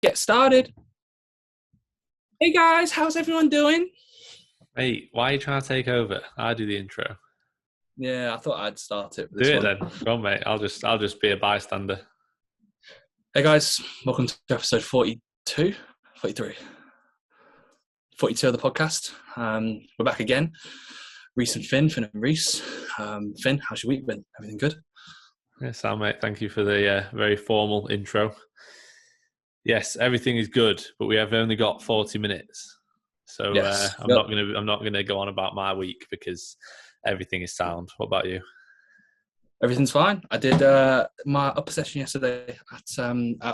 Get started. Hey guys, how's everyone doing? Mate, why are you trying to take over? I do the intro. Yeah, I thought I'd start it for Do this it one. then. Go on, mate. I'll just be a bystander. Hey guys, welcome to episode 42, 43, 42 of the podcast. We're back again. Reece and Finn and Reece. Finn, how's your week been? Everything good? Yes, Sam, mate. Thank you for the very formal intro. Yes, everything is good, but we have only got 40 minutes. So Yes. I'm not gonna go on about my week because everything is sound. What about you? Everything's fine. I did my upper session yesterday at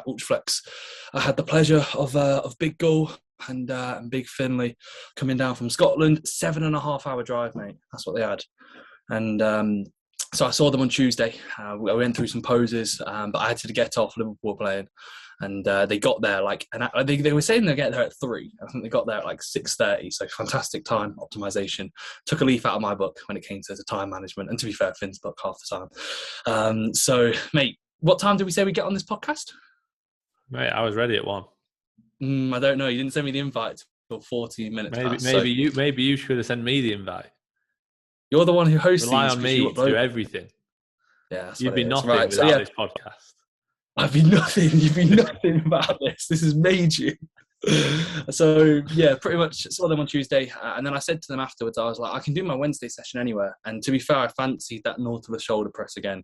Ultraflex. I had the pleasure of Big Gull and Big Finley coming down from Scotland. 7.5 hour drive, mate. That's what they had. And so I saw them on Tuesday. I went through some poses, but I had to get off. Liverpool playing, and they got there they were saying they get there at 3. I think they got there at like 6:30. So fantastic time optimization. Took a leaf out of my book when it came to the time management. And to be fair, Finn's book half the time. So mate, what time did we say we get on this podcast? Mate, I was ready at 1. I don't know. You didn't send me the invite till 14 minutes past. Maybe you should have sent me the invite. You're the one who hosts Rely these. on me to do everything. Yeah, You'd be nothing right, without this podcast. I'd be nothing. You'd be nothing about this. This has made you. So yeah, pretty much saw them on Tuesday, and then I said to them afterwards, I was like, I can do my Wednesday session anywhere. And to be fair, I fancied that Nautilus shoulder press again.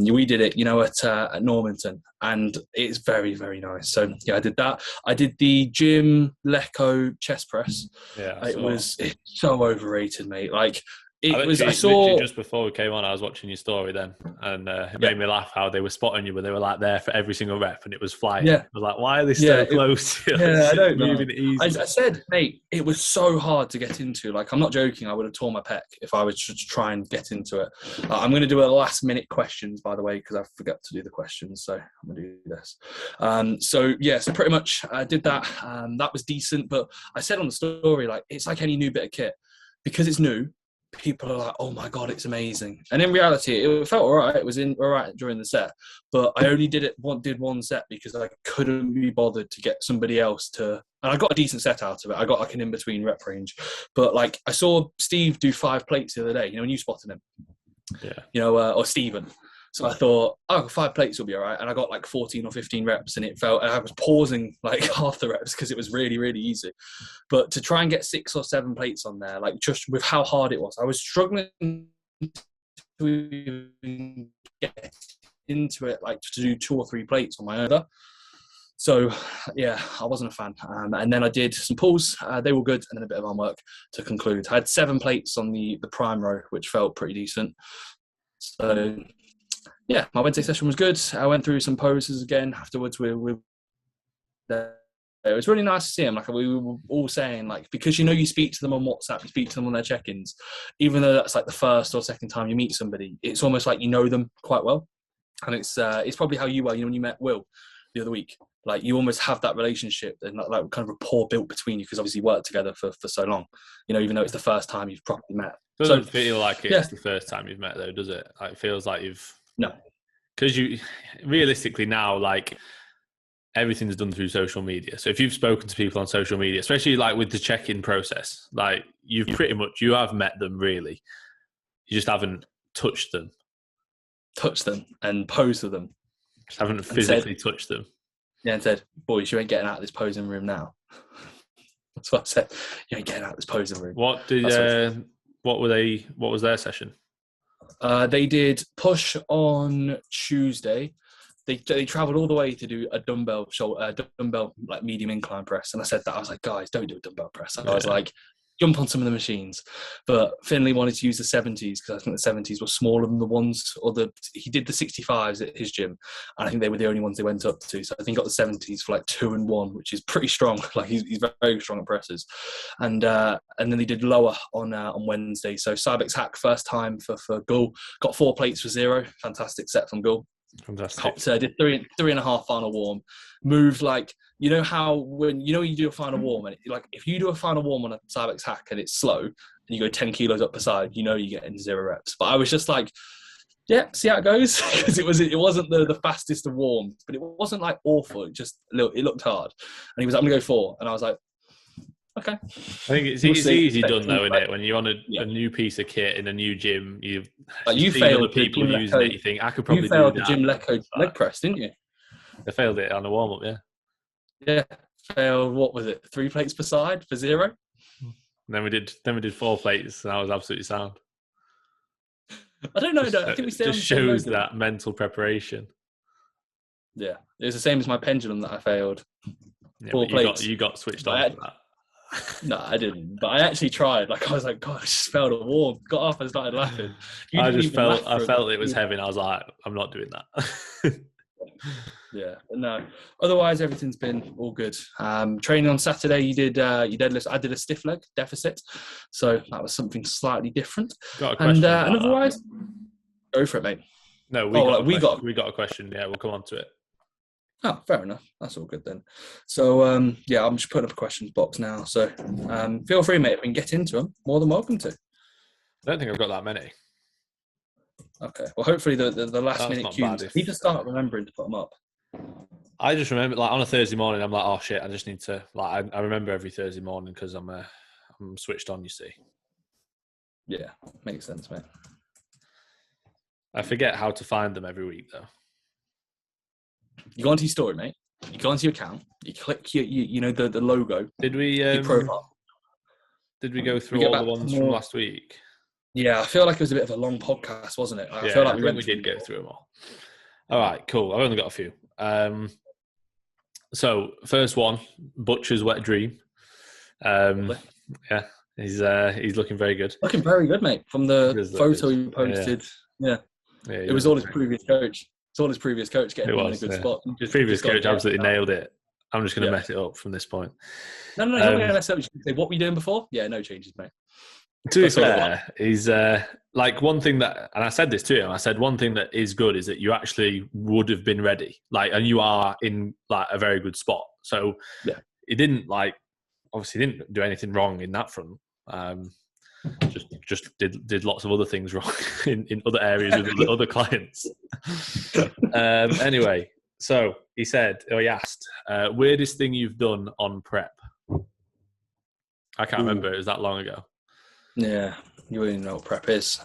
We did it, at Normanton, and it's very, very nice. So yeah, I did that. I did the Jim Lecco chest press. Yeah, It's so overrated, mate. Like. I saw just before we came on, I was watching your story then, and it made me laugh how they were spotting you, but they were like there for every single rep, and it was flying. Yeah. I was like, why are they so close? I don't know. Moving easy. I said, mate, it was so hard to get into. Like, I'm not joking. I would have torn my pec if I was to try and get into it. I'm going to do a last minute questions, by the way, because I forgot to do the questions. So I'm going to do this. So pretty much I did that. That was decent, but I said on the story, like, it's like any new bit of kit, because it's new. People are like, oh my God, it's amazing. And in reality, it felt all right. It was all right during the set. But I only did one set because I couldn't be bothered to get somebody else to... And I got a decent set out of it. I got like an in-between rep range. But like I saw Steve do 5 plates the other day, when you spotted him. Yeah. Or Stephen. So I thought, 5 plates will be all right. And I got like 14 or 15 reps, and I was pausing like half the reps because it was really, really easy. But to try and get 6 or 7 plates on there, like just with how hard it was, I was struggling to even get into it, like to do 2 or 3 plates on my own. So yeah, I wasn't a fan. And then I did some pulls. They were good. And then a bit of arm work to conclude. I had 7 plates on the prime row, which felt pretty decent. So... yeah, my Wednesday session was good. I went through some poses again afterwards. It was really nice to see them. Like we were all saying, like, because you speak to them on WhatsApp, you speak to them on their check-ins, even though that's like the first or second time you meet somebody, it's almost like you know them quite well. And it's probably how you were, when you met Will the other week. Like you almost have that relationship and like kind of rapport built between you because obviously you worked together for so long. Even though it's the first time you've properly met. Doesn't feel like it's the first time you've met though, does it? Like it feels like you've... No. Because you realistically now, like everything's done through social media. So if you've spoken to people on social media, especially like with the check-in process, like you have met them really. You just haven't touched them. Touched them and posed with them. Just haven't physically touched them. Yeah, and said, boys, you ain't getting out of this posing room now. That's what I said. You ain't getting out of this posing room. What was their session? They did push on Tuesday. They travelled all the way to do a dumbbell like medium incline press, and I said that I was like, guys, don't do a dumbbell press. I was like, jump on some of the machines. But Finley wanted to use the 70s because I think the 70s were smaller than the ones, he did the 65s at his gym, and I think they were the only ones they went up to. So I think he got the 70s for like 2 and 1, which is pretty strong. Like he's very strong at presses. And then they did lower on Wednesday. So Cybex hack first time for Gull, got 4 plates for 0. Fantastic set from Gull. Fantastic. Did 3.5 final warm. Moved like, how when you do a final warm, and like if you do a final warm on a Cybex hack and it's slow and you go 10 kilos up per side, you're getting 0 reps. But I was just like, yeah, see how it goes, because it wasn't the fastest of warms, but it wasn't like awful. It just it looked hard, and he was like, I'm gonna go 4, and I was like, okay. I think it's We'll easy see. done though, isn't it? When you're on Yeah. a new piece of kit in a new gym, you You see failed other people the using it. You think I could probably you failed do the that. gym leg press, didn't you? I failed it on the warm up. Yeah. Yeah, failed. What was it? 3 plates per side for 0. And then we did 4 plates, and that was absolutely sound. I don't know. I think we stayed on the just same shows load, that mental preparation. Yeah, it was the same as my pendulum that I failed. Yeah, 4 plates. You got switched on for that. No, I didn't. But I actually tried. Like I was like, God, I just failed a warm. Got off and started laughing. I felt it was heavy, and I was like, I'm not doing that. Yeah, but no. Otherwise, everything's been all good. Training on Saturday, you did you deadlift. I did a stiff leg deficit, so that was something slightly different. Got a question. And otherwise, go for it, mate. No, we got a question. Yeah, we'll come on to it. Oh, fair enough. That's all good then. So, yeah, I'm just putting up a questions box now. So, feel free, mate. If we can get into them, more than welcome to. I don't think I've got that many. Okay. Well, hopefully the last minute cues. I need to start remembering to put them up. I just remember, like, on a Thursday morning, I'm like, oh shit, I just need to, like, I remember every Thursday morning because I'm switched on, you see. Yeah, makes sense, mate. I forget how to find them every week, though. You go onto your story, mate. You go onto your account. You click you know the logo. Did we your profile. Did we go through all the ones from last week? Yeah, I feel like it was a bit of a long podcast, wasn't it? I feel like we did go through them all. All right, cool. I've only got a few. So first one, Butcher's Wet Dream. Yeah, he's looking very good. Looking very good, mate. From the photo you posted, yeah. It was all his previous coach. It's all his previous coach getting him in a good spot. His previous coach absolutely nailed it. I'm just going to mess it up from this point. No, you're not going to mess it up. You can say, what were you doing before? Yeah, no changes, mate. To be fair, he's like one thing that, and I said this to him, I said one thing that is good is that you actually would have been ready, like, and you are in like a very good spot. So he didn't obviously didn't do anything wrong in that front. Just did lots of other things wrong in other areas with other clients. Anyway, so he asked, weirdest thing you've done on prep? I can't remember. It was that long ago. Yeah, you wouldn't even know what prep is.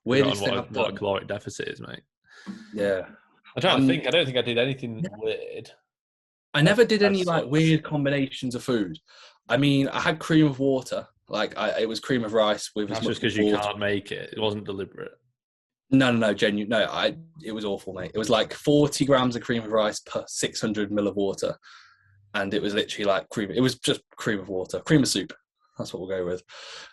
Weirdest thing I've done. What a caloric deficit is, mate. Yeah. I'm trying to think. I don't think I did anything weird. I never did any like weird combinations of food. I mean, I had cream of water. Like it was cream of rice with. That's just because you can't make it. It wasn't deliberate. No, genuine. No, it was awful, mate. It was like 40 grams of cream of rice per 600 ml of water, and it was literally like cream. It was just cream of water, cream of soup. That's what we'll go with.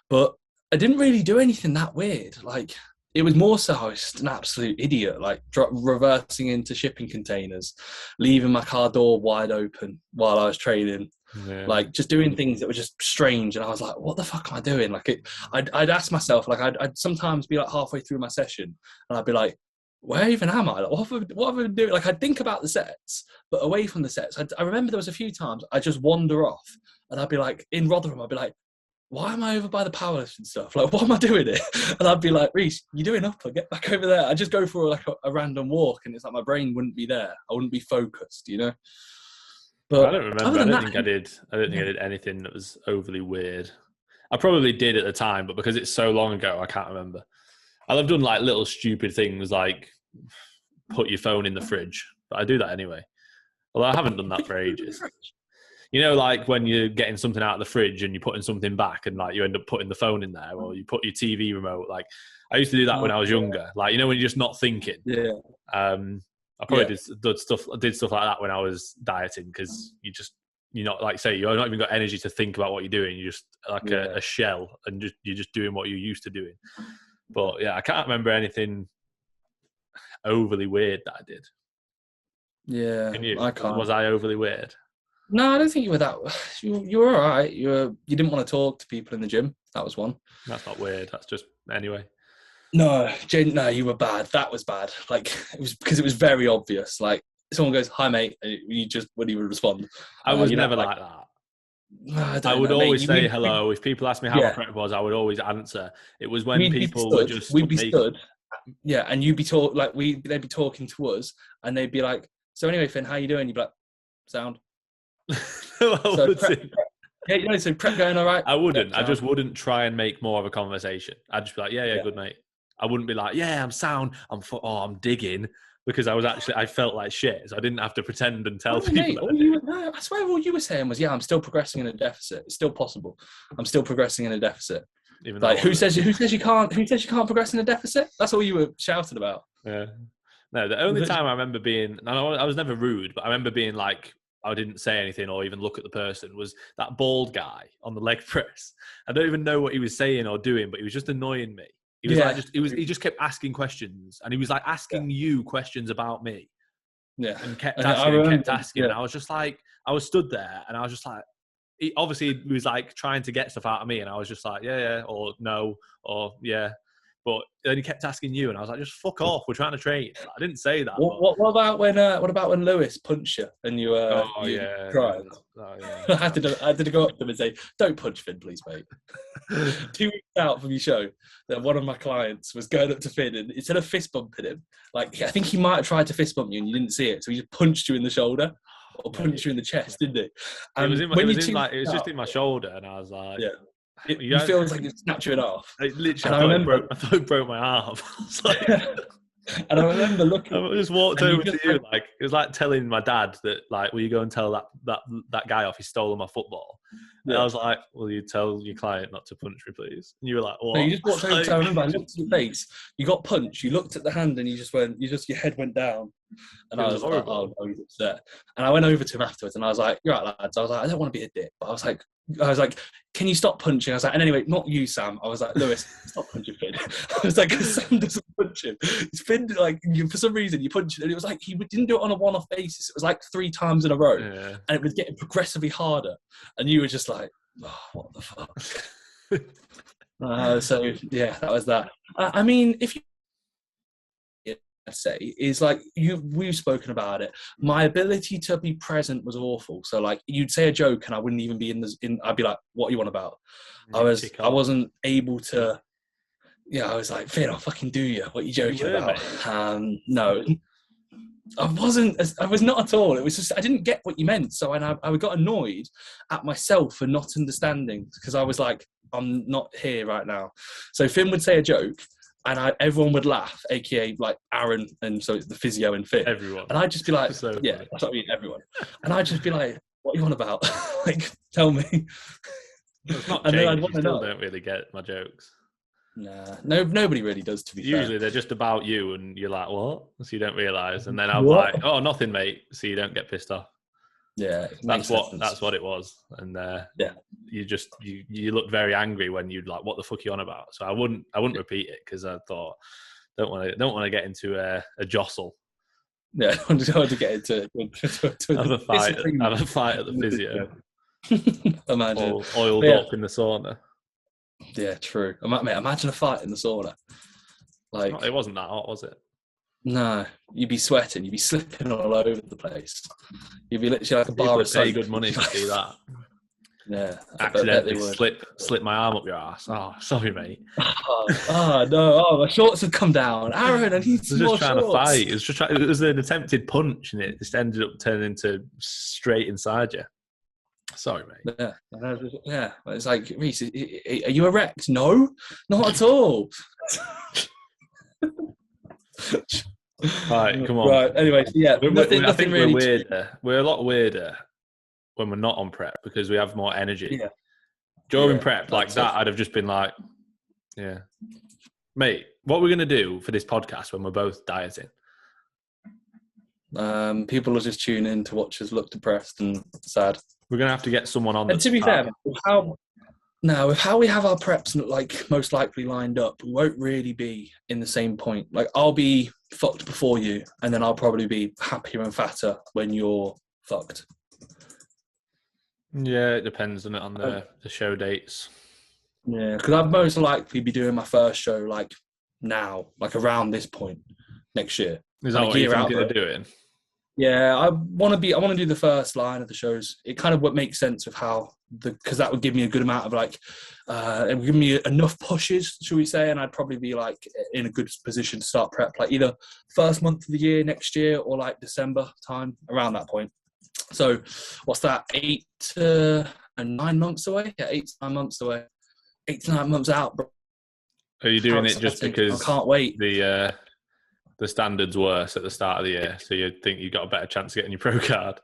But I didn't really do anything that weird. Like it was more so I was an absolute idiot, like reversing into shipping containers, leaving my car door wide open while I was training. Yeah. Like just doing things that were just strange, and I was like, "What the fuck am I doing?" Like, I'd ask myself, like, I'd sometimes be like halfway through my session, and I'd be like, "Where even am I? Like, what have I been doing?" Like, I'd think about the sets, but away from the sets, I remember there was a few times I just wander off, and I'd be like, in Rotherham, I'd be like, "Why am I over by the powerlifting stuff? Like, what am I doing here?" And I'd be like, "Reece, you're doing upper, get back over there." I'd just go for like a random walk, and it's like my brain wouldn't be there. I wouldn't be focused, you know. But I don't remember. I don't think I did anything that was overly weird. I probably did at the time, but because it's so long ago, I can't remember. I've done like little stupid things like put your phone in the fridge, but I do that anyway. Although I haven't done that for ages. You know, like when you're getting something out of the fridge and you're putting something back and like you end up putting the phone in there, or you put your TV remote. Like I used to do that when I was younger. Like, you know, when you're just not thinking. Yeah. I probably did stuff like that when I was dieting, because you're not, like, say, you're not even got energy to think about what you're doing. You're just like a shell, and you're just doing what you're used to doing. But yeah, I can't remember anything overly weird that I did. Yeah, I can't. Was I overly weird? No, I don't think you were that. You were all right. You didn't want to talk to people in the gym. That was one. That's not weird. That's just anyway. No, no, you were bad. That was bad. Like, it was because it was very obvious. Like, someone goes, "Hi, mate," and you just wouldn't even respond. I was never like that. I would always say hello. If people asked me how my prep was, I would always answer. It was when people were just... We'd be stood Yeah, and you'd be they'd be talking to us, and they'd be like, "So anyway, Finn, how you doing?" You'd be like, "Sound." So prep going all right. I wouldn't. I just wouldn't try and make more of a conversation. I'd just be like, yeah, good mate. I wouldn't be like, yeah, I'm sound. I'm digging, because I felt like shit, so I didn't have to pretend and tell people. Mate, I swear all you were saying was, yeah, I'm still progressing in a deficit. It's still possible. I'm still progressing in a deficit. Even like, who says you can't progress in a deficit? That's all you were shouting about. Yeah. No, the only time I remember being, and I was never rude, but I remember being like, I didn't say anything or even look at the person, was that bald guy on the leg press. I don't even know what he was saying or doing, but he was just annoying me. He was he just kept asking questions, and he was like asking you questions about me. Yeah. And kept asking. And I was just like, I was stood there and I was just like, he was like trying to get stuff out of me, and I was just like, yeah, or no, or yeah. But then he kept asking you, and I was like, just fuck off. We're trying to train. I didn't say that. What about when Lewis punched you and you cried? Oh, yeah. I had to go up to him and say, "Don't punch Finn, please, mate." 2 weeks out from your show, that one of my clients was going up to Finn, and instead of fist bumping him, like I think he might have tried to fist bump you and you didn't see it, so he just punched you in the shoulder or punched you in the chest, didn't he? It was just in my shoulder, and I was like, yeah. It feels like it's snatching it off. I thought it broke my arm. And I remember looking. I just walked over to you, like it was like telling my dad that, like, will you go and tell that guy off? He's stolen my football. And I was like, will you tell your client not to punch me, please? And you were like, what? No, you just walked over. I remember I looked at your face. You got punched. You looked at the hand, and your head went down. And I was horrible. Like, oh, he's upset. And I went over to him afterwards, and I was like, you're right, lads. I was like, I don't want to be a dick, but I was like, can you stop punching? I was like, and anyway, not you, Sam. I was like, Lewis, stop punching Finn. I was like, because Sam doesn't punch him. It's Finn, like, for some reason, you punch it. And it was like, he didn't do it on a one-off basis. It was like 3 times in a row. Yeah. And it was getting progressively harder. And you were just like, oh, what the fuck? So, yeah, that was that. I mean, if you say is like we've spoken about it, my ability to be present was awful. So like you'd say a joke and I wouldn't even be I'd be like, what are you on about? I wasn't able to. I was like, Finn, I'll fucking do you. What are you joking about? No, I was not at all. It was just I didn't get what you meant. So I got annoyed at myself for not understanding, because I was like, I'm not here right now. So Finn would say a joke, and everyone would laugh, aka like Aaron, and so it's the physio and Finn. Everyone. And I'd just be like, that's what I mean, everyone. And I'd just be like, what are you on about? Like, tell me. It's not changed. Then I'd want to know. Don't really get my jokes. Nah, nobody really does, to be fair. Usually they're just about you, and you're like, what? So you don't realise. And then I'm like, oh, nothing, mate. So you don't get pissed off. Yeah, that's what it was. And you looked very angry when you'd like, what the fuck are you on about? So I wouldn't repeat it, because I thought, don't want to get into a jostle. Yeah, I don't want to get into have a fight at the physio. Imagine all oiled up in the sauna. Yeah, true. Imagine a fight in the sauna. Like, it wasn't that hot, was it? No, you'd be sweating. You'd be slipping all over the place. You'd be literally like a bar of soap. Pay good money to do that. Yeah, accidentally slip my arm up your ass. Oh, sorry, mate. Oh no! Oh, my shorts have come down. Aaron, I need some more shorts. Trying to fight. It was an attempted punch, and it just ended up turning into straight inside you. Sorry, mate. Yeah. It's like, Reece, are you erect? No, not at all. Right, come on. Right, anyway, yeah. I think we're weirder. We're a lot weirder when we're not on prep, because we have more energy. Yeah. During prep, like that, I'd have just been like, yeah. Mate, what we're going to do for this podcast when we're both dieting? People will just tune in to watch us look depressed and sad. We're going to have to get someone on. And to be fair, with how we have our preps like most likely lined up, we won't really be in the same point. Like, I'll be fucked before you, and then I'll probably be happier and fatter when you're fucked. Yeah, it depends on the show dates. Yeah, because I'd most likely be doing my first show like around this point next year. Is that what you're thinking of doing? Yeah, I want to do the first line of the shows. It kind of what makes sense of how because that would give me a good amount of like, it would give me enough pushes, should we say, and I'd probably be like in a good position to start prep, like either first month of the year next year or like December time, around that point. So, what's that? 8 to 9 months away? Yeah, 8 to 9 months away. 8 to 9 months out, bro. Are you doing it just because I can't wait. The standard's worse at the start of the year, so you think you've got a better chance of getting your pro card?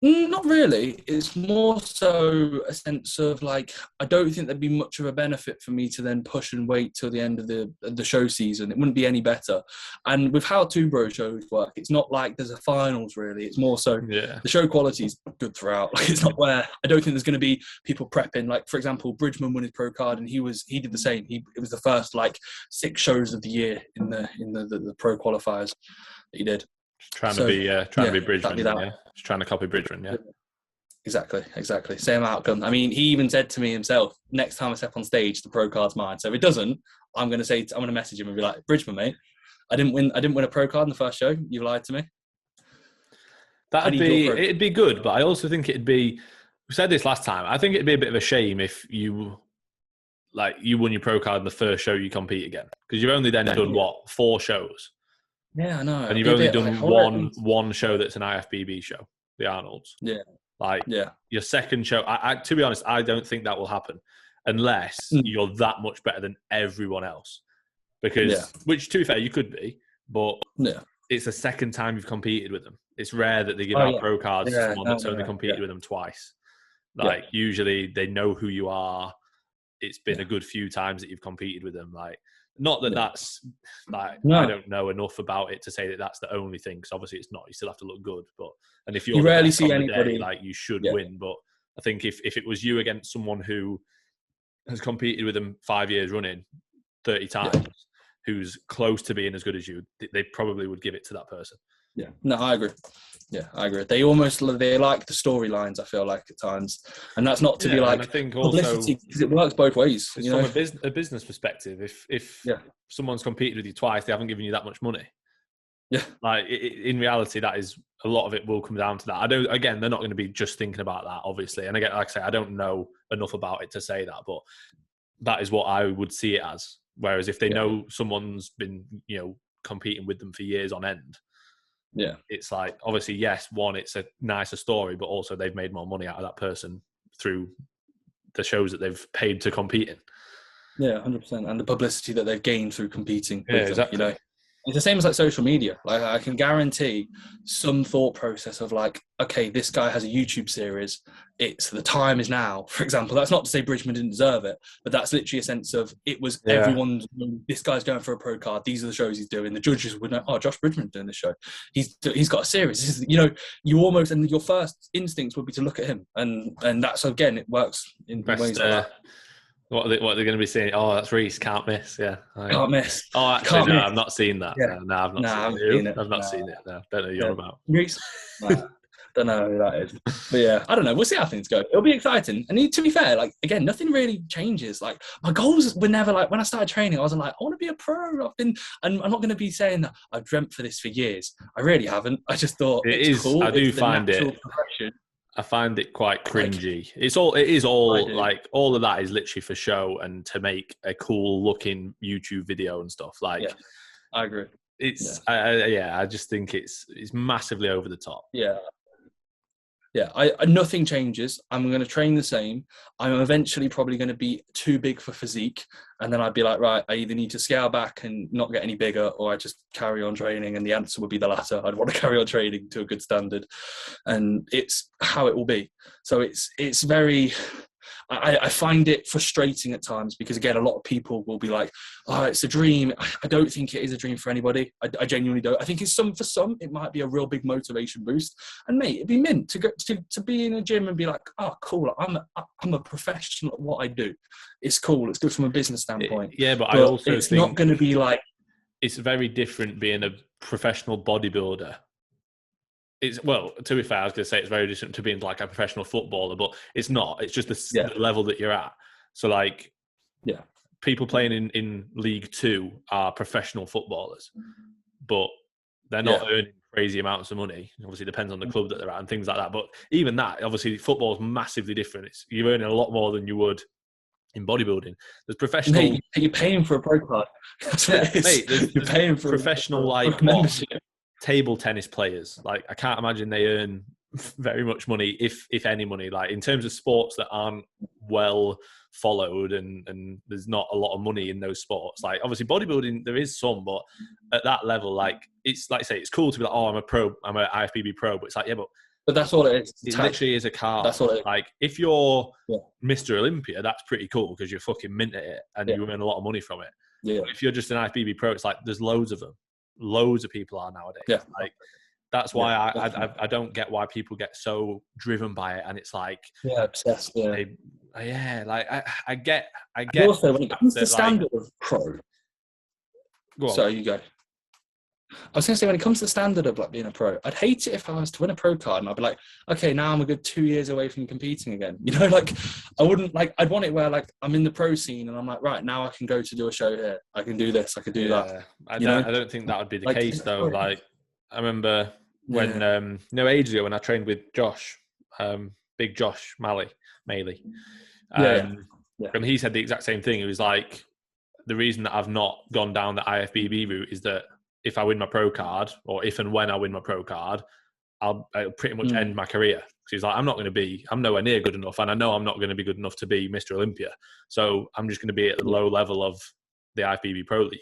Not really. It's more so a sense of like, I don't think there'd be much of a benefit for me to then push and wait till the end of the show season. It wouldn't be any better. And with how Two Bro shows work, it's not like there's a finals really. It's more so the show quality is good throughout. Like, it's not where I don't think there's going to be people prepping. Like, for example, Bridgman won his pro card and he did the same. It was the first like 6 shows of the year in the pro qualifiers that he did. Trying to be Bridgman, yeah. Just trying to copy Bridgman, yeah. Exactly. Same outcome. I mean, he even said to me himself, next time I step on stage, the pro card's mine. So if it doesn't, I'm going to message him and be like, Bridgman, mate, I didn't win a pro card in the first show. You lied to me. It'd be good, but I also think we said this last time, I think it'd be a bit of a shame if you won your pro card in the first show you compete again. Because you've only then done, 4 shows? Yeah, I know. And you've only done one show that's an IFBB show, the Arnold's. Yeah. Your second show, I to be honest, I don't think that will happen unless you're that much better than everyone else. Because, which to be fair, you could be, but it's the second time you've competed with them. It's rare that they give out pro cards to someone that's only competed with them twice. Usually they know who you are. It's been a good few times that you've competed with them. Like, not that that's like I don't know enough about it to say that that's the only thing, because obviously it's not. You still have to look good, and if you're you rarely see anybody day, you should win. But I think if it was you against someone who has competed with them 5 years running 30 times, who's close to being as good as you, they probably would give it to that person. Yeah, no, I agree. Yeah, I agree. They like the storylines, I feel like, at times. And that's not to be like, I think publicity, because it works both ways. From a business perspective, if someone's competed with you twice, they haven't given you that much money. Yeah. Like, in reality, that is, a lot of it will come down to that. Again, they're not going to be just thinking about that, obviously. And again, like I say, I don't know enough about it to say that, but that is what I would see it as. Whereas if they know someone's been, competing with them for years on end, it's like, obviously, yes, one, it's a nicer story, but also they've made more money out of that person through the shows that they've paid to compete in. Yeah, 100%. And the publicity that they've gained through competing with exactly. them, It's the same as like social media. Like, I can guarantee some thought process of like, okay, this guy has a YouTube series. The time is now, for example. That's not to say Bridgman didn't deserve it, but that's literally a sense of it was everyone's, this guy's going for a pro card. These are the shows he's doing. The judges would know, Josh Bridgman's doing this show. He's got a series. This is, you almost, and your first instincts would be to look at him. And that's, again, it works in ways like that. What are they going to be saying? Oh, that's Reece. Can't miss. Yeah. Can't miss. Oh, actually, no, I've not seen that. Yeah. No, I've not seen it. I've not seen it. No, don't know who you're about. Reece? Don't know who that is. But yeah, I don't know. We'll see how things go. It'll be exciting. And to be fair, like, again, nothing really changes. Like, my goals were never like, when I started training, I wasn't like, I want to be a pro. And I'm not going to be saying that I've dreamt for this for years. I really haven't. I just thought it's cool. I do find it. I find it quite cringy. It is all like, all of that is literally for show and to make a cool looking YouTube video and stuff. Like, I agree. It's I just think it's massively over the top. Nothing changes. I'm going to train the same. I'm eventually probably going to be too big for physique, and then I'd be like, right, I either need to scale back and not get any bigger, or I just carry on training. And the answer would be the latter. I'd want to carry on training to a good standard, and it's how it will be. So it's very. I find it frustrating at times because, again, a lot of people will be like, oh, it's a dream. I don't think it is a dream for anybody. I genuinely don't. I think for some, it might be a real big motivation boost. And mate, it'd be mint to go to be in a gym and be like, oh, cool. I'm a professional at what I do. It's cool. It's good from a business standpoint. But I also think it's not going to be like. It's very different being a professional bodybuilder. To be fair, I was going to say it's very different to being like a professional footballer, but it's not. It's just the level that you're at. So, like, people playing in League 2 are professional footballers, but they're not earning crazy amounts of money. Obviously, it depends on the club that they're at and things like that. But even that, obviously, football is massively different. You're earning a lot more than you would in bodybuilding. There's professional. Mate, you're paying for a pro card. That's what it is. Mate, you're paying for professional like membership. Table tennis players. Like, I can't imagine they earn very much money, if any money. Like, in terms of sports that aren't well followed and there's not a lot of money in those sports. Like, obviously bodybuilding, there is some, but at that level, like, it's like I say, it's cool to be like, oh, I'm an IFBB pro, but it's like, yeah, but that's all it is. It literally is a card. That's all it is. Like, if you're Mr. Olympia, that's pretty cool because you're fucking mint at it and you earn a lot of money from it. Yeah. But if you're just an IFBB pro, it's like there's loads of them. Loads of people are nowadays. Yeah. Like, that's why I don't get why people get so driven by it, and it's like obsessed. Like I get. Also, when it comes to the standard of pro, so you go. I was going to say, when it comes to the standard of like being a pro, I'd hate it if I was to win a pro card and I'd be like, okay, now I'm a good 2 years away from competing again. You know, like I wouldn't like. I'd want it where like I'm in the pro scene and I'm like, right now I can go to do a show here. I can do this. I could do that. I don't think that would be the case though. Like, I remember when ages ago when I trained with Josh, big Josh Maley, and he said the exact same thing. It was like, the reason that I've not gone down the IFBB route is that if I win my pro card, or if and when I win my pro card, I'll pretty much end my career. So he's like, I'm nowhere near good enough, and I know I'm not going to be good enough to be Mr. Olympia. So I'm just going to be at the low level of the IFBB Pro League.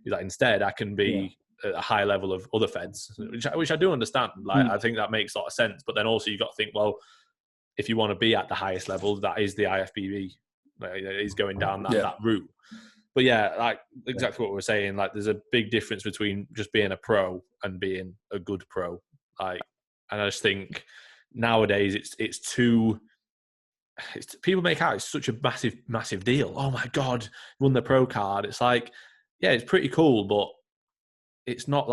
He's like, instead, I can be at a high level of other feds, which I do understand. Like, I think that makes a lot of sense. But then also you got to think, well, if you want to be at the highest level, that is the IFBB. Is going down that route. But yeah, like exactly what we're saying. Like, there's a big difference between just being a pro and being a good pro. Like, and I just think nowadays people make out it's such a massive deal. Oh my God, won the pro card. It's like, yeah, it's pretty cool, but it's not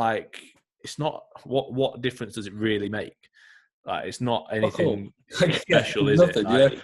what difference does it really make? Like, it's not anything special, is nothing, it? Like,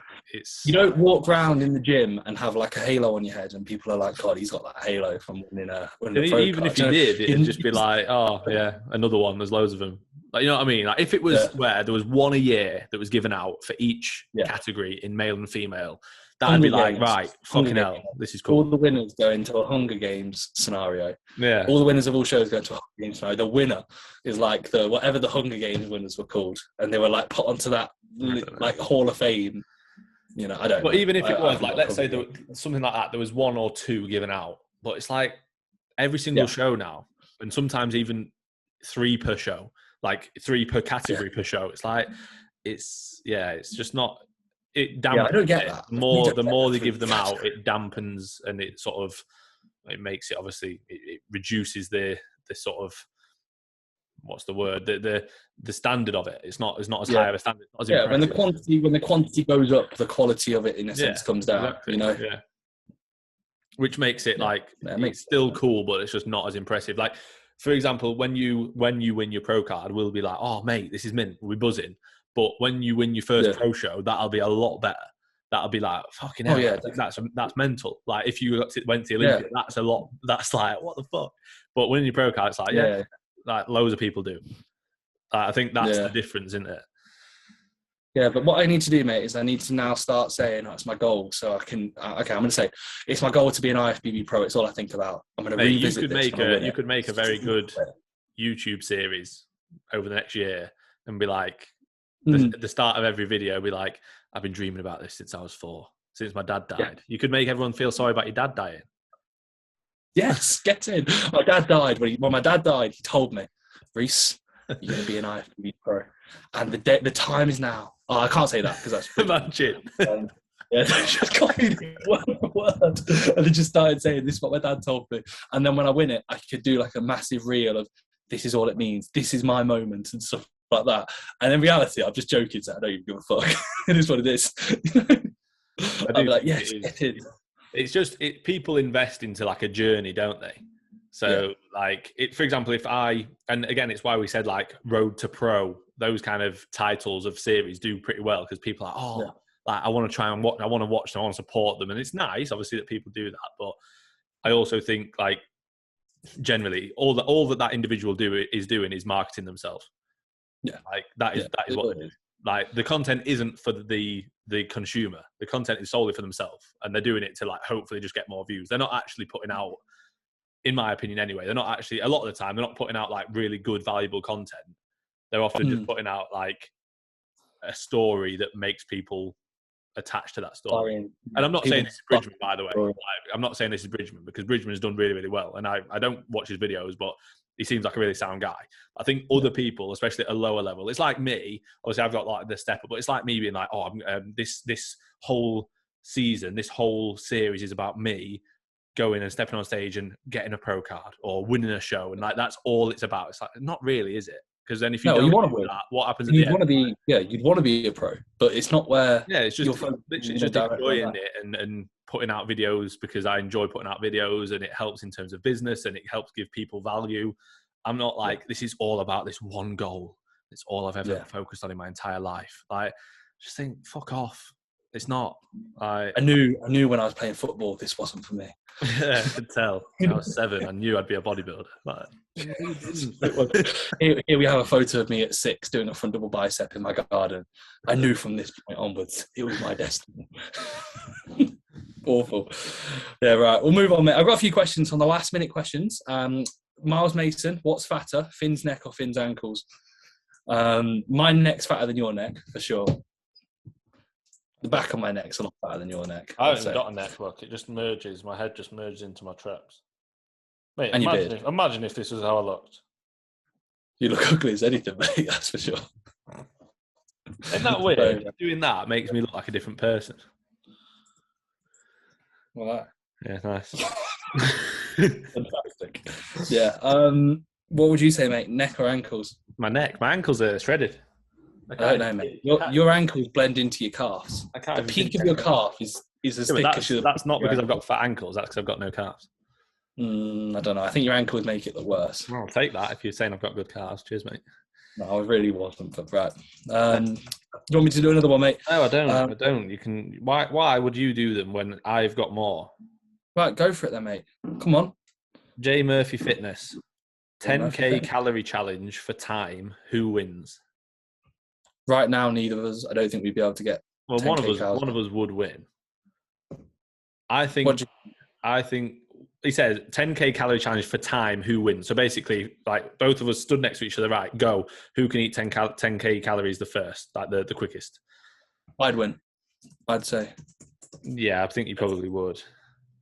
you don't walk around in the gym and have like a halo on your head, and people are like, God, he's got that halo from winning a pro even card. If you did, it'd just be like, oh yeah, another one. There's loads of them. Like, you know what I mean? Like, if it was where there was one a year that was given out for each category in male and female, that'd be like, right, fucking hell, this is cool. All the winners go into a Hunger Games scenario. Yeah. All the winners of all shows go into a Hunger Games scenario. The winner is like whatever the Hunger Games winners were called, and they were like put onto that like Hall of Fame. You know, I don't. But even if it was like, let's say there was something like that, there was one or two given out, but it's like every single show now, and sometimes even 3 per show, like 3 per category per show. It's like, it's just not. It dampens. I don't get that. The more they give them out, it dampens, and it sort of makes it, obviously it reduces the sort of, what's the word, the standard of it. It's not as high of a standard. Not as when the quantity goes up, the quality of it in a sense comes down. Exactly. You know, which makes it like it's still cool, but it's just not as impressive. Like, for example, when you win your pro card, we'll be like, oh mate, this is mint. We'll be buzzing. But when you win your first pro show, that'll be a lot better. That'll be like, fucking hell, that's mental. Like, if you went to the Olympia, that's a lot. That's like, what the fuck? But winning your pro card, it's like, like loads of people do. I think that's the difference, isn't it? Yeah, but what I need to do, mate, is I need to now start saying that's my goal. So I can, I'm going to say it's my goal to be an IFBB pro. It's all I think about. I'm going to revisit You could make a very good YouTube series over the next year and be like, at the start of every video, be like, I've been dreaming about this since I was 4, since my dad died. Yeah. You could make everyone feel sorry about your dad dying. Yes, get in. My dad died. When my dad died, he told me, Reece, you're going to be an IFBB pro. And the time is now. Oh, I can't say that because that's... Imagine. Yeah, they just copied it word for word. And they just started saying, this is what my dad told me. And then when I win it, I could do like a massive reel of, this is all it means. This is my moment and stuff like that. And in reality, I'm just joking, so I don't even give a fuck. It is what it is. I'll be like, yes, get in. It's just, people invest into like a journey, don't they? So like, for example, and again, it's why we said like Road to Pro, those kind of titles of series do pretty well because people are, like, I want to try and watch, I want to watch them, I want to support them. And it's nice, obviously, that people do that. But I also think like generally, all that individual is doing is marketing themselves. Yeah, like that is what they do. Like the content isn't for the consumer. The content is solely for themselves, and they're doing it to like hopefully just get more views. They're not actually putting out, in my opinion anyway, they're not actually, a lot of the time, they're not putting out like really good, valuable content. They're often just putting out like a story that makes people attached to that story. And I'm not saying this is Bridgman, by the way. Like, I'm not saying this is Bridgman, because Bridgman's done really, really well. And I don't watch his videos, but he seems like a really sound guy. I think other people, especially at a lower level, it's like me. Obviously, I've got like the step up, but it's like me being like, oh, this whole season, this whole series is about me going and stepping on stage and getting a pro card or winning a show. And like, that's all it's about. It's like, not really, is it? Because then if you don't you want to do win, that, what happens at the end? You'd want to be a pro, but it's not where. Yeah, it's just literally just enjoying it and putting out videos, because I enjoy putting out videos, and it helps in terms of business, and it helps give people value. I'm not like, this is all about this one goal. It's all I've ever focused on in my entire life. Like, just think, fuck off. It's not. I knew when I was playing football, this wasn't for me. Yeah, I could tell. When I was 7, I knew I'd be a bodybuilder. But here we have a photo of me at 6 doing a front double bicep in my garden. I knew from this point onwards it was my destiny. Awful. Yeah, right. We'll move on, mate. I've got a few questions on the last minute questions. Miles Mason, what's fatter, Finn's neck or Finn's ankles? My neck's fatter than your neck, for sure. The back of my neck's a lot fatter than your neck. I haven't got a neck, look. It just merges. My head just merges into my traps. Mate, and imagine if this was how I looked. You look ugly as anything, mate. That's for sure. Isn't that weird? Doing that makes me look like a different person. Well, yeah, nice. Fantastic. Yeah. What would you say, mate? Neck or ankles? My neck. My ankles are shredded. I don't know, mate. Your ankles blend into your calves. The peak of your calf is as thick as your... That's not because I've got fat ankles. That's because I've got no calves. I don't know. I think your ankle would make it look worse. Well, I'll take that if you're saying I've got good calves. Cheers, mate. No, I really wasn't. But right. Do you want me to do another one, mate? No, I don't. I don't. You can. Why would you do them when I've got more? Right, go for it then, mate. Come on. J Murphy Fitness. 10K calorie challenge for time. Who wins? Right now, neither of us. I don't think we'd be able to get. Well, one of us would win. I think he says 10K calorie challenge for time. Who wins? So basically, like both of us stood next to each other. Right, go. Who can eat 10K calories the first? Like the quickest. I'd win. I'd say. Yeah, I think you probably would.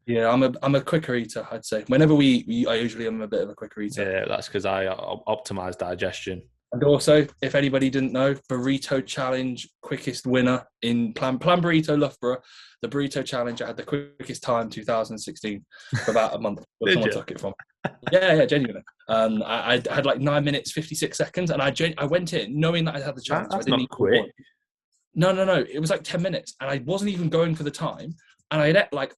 Yeah, I'm a quicker eater. I'd say. Whenever I usually am a bit of a quicker eater. Yeah, that's because I optimize digestion. And also, if anybody didn't know, Burrito Challenge quickest winner in Plan Burrito Loughborough. The Burrito Challenge, I had the quickest time 2016 for about a month. Someone took it from me. Yeah, genuinely. I had like 9 minutes 56 seconds, and I went in knowing that I had the challenge. That's I didn't not quick. No. It was like 10 minutes, and I wasn't even going for the time. And I ate like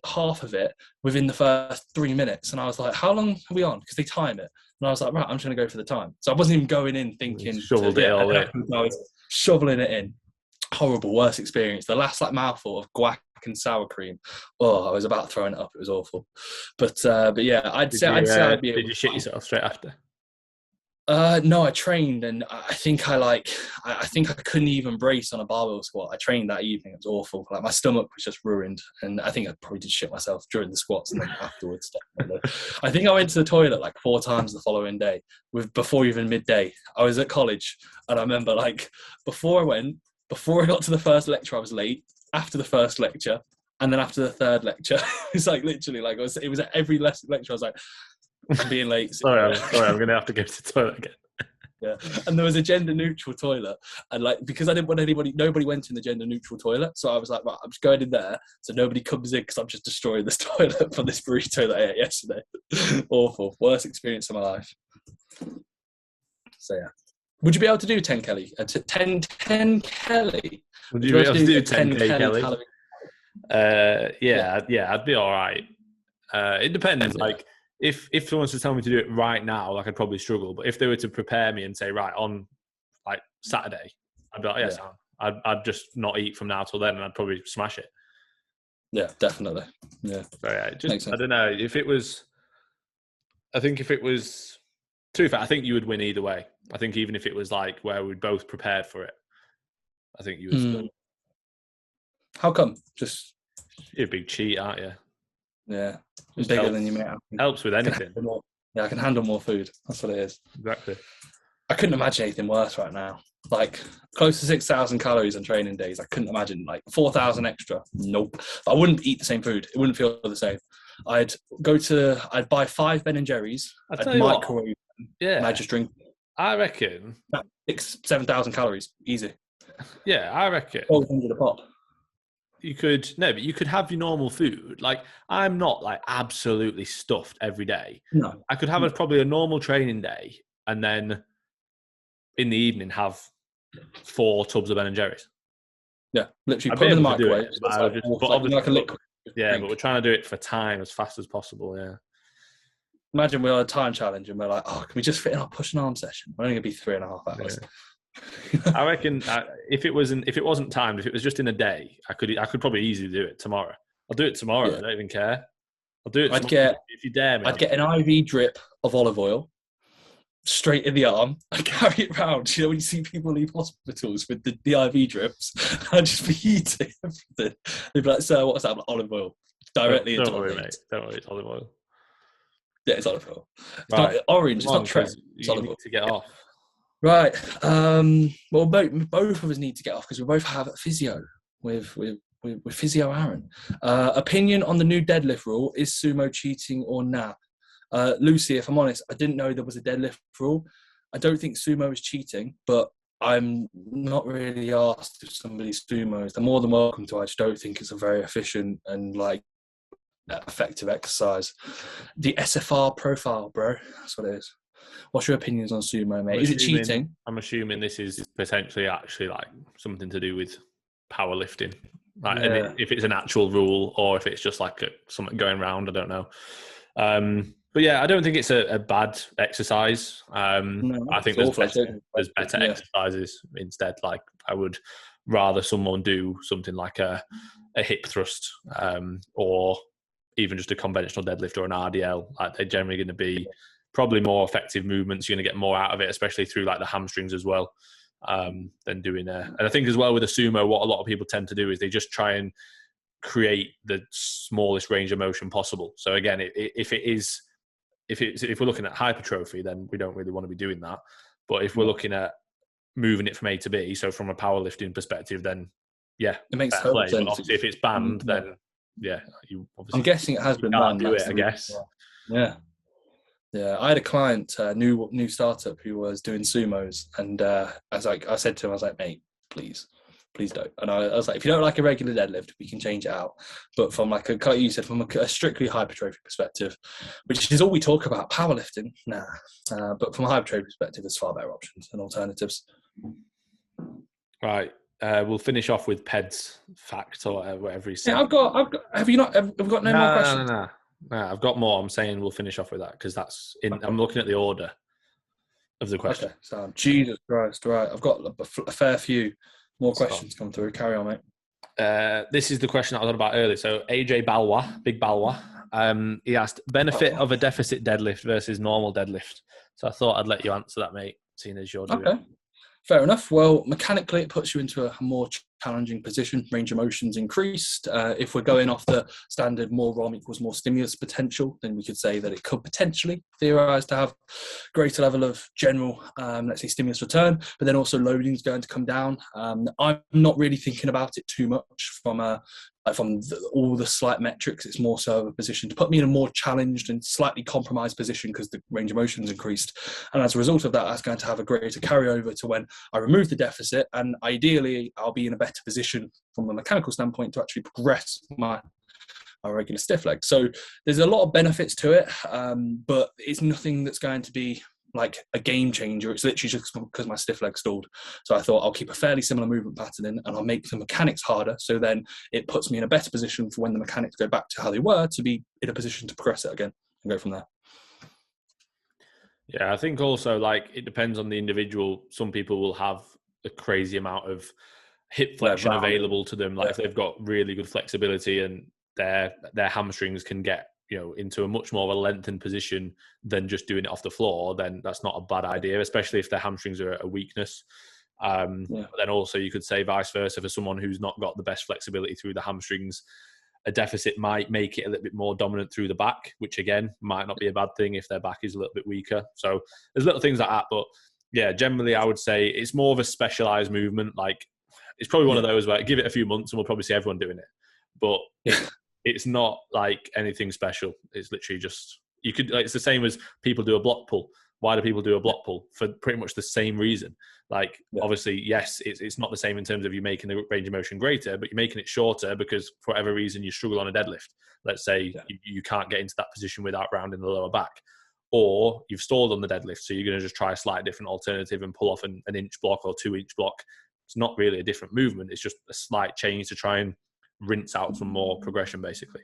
half of it within the first 3 minutes. And I was like, how long are we on? Because they time it. And I was like, right, I'm just going to go for the time. So I wasn't even going in thinking. I was shoveling it in. Horrible, worst experience. The last like mouthful of guac and sour cream. Oh, I was about throwing it up. It was awful. But yeah, I'd say I'd be able to. Did you shit yourself straight after? No, I trained, and I think I couldn't even brace on a barbell squat. I trained that evening. It was awful. Like my stomach was just ruined, and I think I probably did shit myself during the squats and then afterwards. I think I went to the toilet like 4 times the following day, before even midday. I was at college, and I remember like before I got to the first lecture, I was late. After the first lecture, and then after the third lecture, it's like literally like it was at every lecture. I was like, I'm being late. sorry, I'm going to have to go to the toilet again. Yeah, and there was a gender-neutral toilet, and like because I didn't want nobody went in the gender-neutral toilet, so I was like, right, I'm just going in there, so nobody comes in because I'm just destroying this toilet for this burrito that I ate yesterday. Awful, worst experience of my life. So yeah, would you be able to do 10 Kelly? 10 Kelly? Would you be able to do 10K Kelly? Yeah, I'd be all right. It depends, like. If someone was to tell me to do it right now, like I'd probably struggle. But if they were to prepare me and say, right, on like Saturday, I'd be like, yes, I'd just not eat from now till then, and I'd probably smash it. Yeah, definitely. Yeah. So yeah, I don't know if it was. I think if it was, to be fair, I think you would win either way. I think even if it was like where we'd both prepared for it, I think you would still. How come? Just You're a big cheat, aren't you? yeah, Just bigger helps, than you make. helps with anything. Yeah, I can handle more food. That's what it is. Exactly. I couldn't imagine anything worse right now. Like close to 6,000 calories on training days. I couldn't imagine like 4,000 extra. Nope. I wouldn't eat the same food. It wouldn't feel the same. I'd buy 5 Ben and Jerry's. I'd microwave them, yeah, and I'd just drink. I reckon 7,000 calories, easy. Yeah, I reckon 1,200 a pop. you could but you could have your normal food. Like I'm not like absolutely stuffed every day. No, I could have probably a normal training day, and then in the evening have 4 tubs of Ben and Jerry's. Yeah, literally put them in the microwave. Like a liquid. Yeah, but we're trying to do it for time as fast as possible. Yeah. Imagine we're on a time challenge and we're like, oh, can we just fit in our push and arm session? We're only gonna be 3.5 hours. Yeah. I reckon if it wasn't timed, if it was just in a day, I could probably easily do it tomorrow. I'll do it tomorrow. Yeah. I don't even care. I'll do it tomorrow if you dare me. I'd get an IV drip of olive oil straight in the arm. I carry it around. You know, when you see people leave hospitals with the IV drips, I'd just be eating everything. They'd be like, "Sir, what's that?" Olive oil directly into Don't worry, mate. Don't worry, it's olive oil. Yeah, it's olive oil. It's not orange. It's not Trek. It's olive oil. To get off. Right. Well, both of us need to get off because we both have physio with physio Aaron. Opinion on the new deadlift rule: is sumo cheating or nah? Lucy, if I'm honest, I didn't know there was a deadlift rule. I don't think sumo is cheating, but I'm not really asked if somebody's sumo. They're more than welcome to. I just don't think it's a very efficient and like effective exercise. The SFR profile, bro. That's what it is. What's your opinions on sumo, mate? Is it cheating? I'm assuming this is potentially actually like something to do with powerlifting. Like, yeah. If it's an actual rule or if it's just like something going around, I don't know. But yeah, I don't think it's a bad exercise. No, I think there's better exercises instead. Like I would rather someone do something like a hip thrust or even just a conventional deadlift or an RDL. Like they're generally going to be probably more effective movements. You're going to get more out of it, especially through like the hamstrings as well, than doing And I think as well with a sumo, what a lot of people tend to do is they just try and create the smallest range of motion possible. So again, if we're looking at hypertrophy, then we don't really want to be doing that. But if we're looking at moving it from A to B, so from a powerlifting perspective, then yeah, it makes total sense. But obviously, if it's banned, then yeah, you obviously. I'm guessing it has been banned. Do it, I guess. Yeah. I had a client, new startup, who was doing sumos, and I said to him, I was like, mate, please don't. And I was like, if you don't like a regular deadlift, we can change it out. But from like you said, from a strictly hypertrophy perspective, which is all we talk about, powerlifting, nah. But from a hypertrophy perspective, there's far better options and alternatives. Right. We'll finish off with Ped's fact or whatever he said. Yeah, I've got. Have we got no more questions? No, I've got more. I'm saying we'll finish off with that because that's I'm looking at the order of the question. Okay, so Jesus Christ, right. I've got a fair few more questions come through. Carry on, mate. This is the question that I was on about earlier. So AJ Balwa, Big Balwa, he asked, benefit of a deficit deadlift versus normal deadlift. So I thought I'd let you answer that, mate, seeing as you're doing it. Fair enough. Well, mechanically, it puts you into a more challenging position. Range of motion's increased. If we're going off the standard more ROM equals more stimulus potential, then we could say that it could potentially theorize to have greater level of general, let's say, stimulus return, but then also loading is going to come down. I'm not really thinking about it too much from all the slight metrics. It's more so of a position to put me in a more challenged and slightly compromised position because the range of motion is increased. And as a result of that, that's going to have a greater carryover to when I remove the deficit. And ideally, I'll be in a better position from a mechanical standpoint to actually progress my regular stiff leg. So there's a lot of benefits to it, but it's nothing that's going to be like a game changer. It's literally just because my stiff leg stalled. So I thought I'll keep a fairly similar movement pattern in and I'll make the mechanics harder. So then it puts me in a better position for when the mechanics go back to how they were to be in a position to progress it again and go from there. Yeah, I think also like it depends on the individual. Some people will have a crazy amount of hip flexion available to them. Like if they've got really good flexibility and their hamstrings can get into a much more of a lengthened position than just doing it off the floor, then that's not a bad idea, especially if their hamstrings are a weakness. But then also you could say vice versa for someone who's not got the best flexibility through the hamstrings. A deficit might make it a little bit more dominant through the back, which again might not be a bad thing if their back is a little bit weaker. So there's little things like that. But yeah, generally I would say it's more of a specialized movement. Like it's probably one of those where give it a few months and we'll probably see everyone doing it. But it's not like anything special. It's literally just, it's the same as people do a block pull. Why do people do a block pull? For pretty much the same reason. Like, obviously, yes, it's not the same in terms of you making the range of motion greater, but you're making it shorter because for whatever reason you struggle on a deadlift. Let's say you can't get into that position without rounding the lower back. Or you've stalled on the deadlift, so you're going to just try a slightly different alternative and pull off an inch block or 2 inch block. It's not really a different movement. It's just a slight change to try and rinse out some more progression, basically.